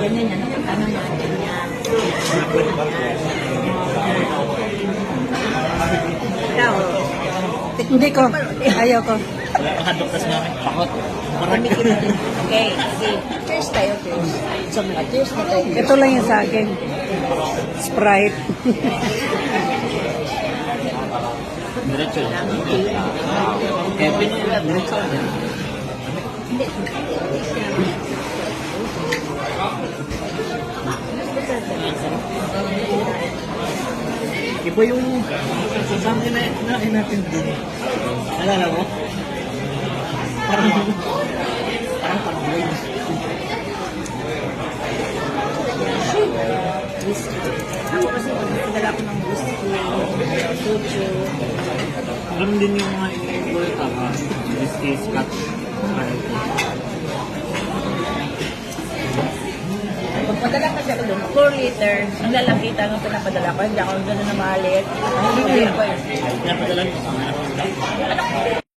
Ganyan yan. Ano natin yan. Ikaw. Hindi ko. Ayaw ko. Nakahadok kasi namin. Pakot. Okay, sige. Cheers tayo, cheers. Cheers na tayo. Ito lang yung sa akin. Sprite. Diretso lang. Kevin, diretso lang. Hindi. Iba yung something na natin din. Alala mo? Parang pag-boy. Whiskey. Ako kasi pagdala ko ng whiskey, soju. Ganun din yung mga in-boy tama. Whiskey, scotch. Pagpadala kasi ako doon, 4 liter. Ang lalakitan ng pinapadala ko, hindi ako gano'n na mahalit. Hindi ako yun. Napadala mo.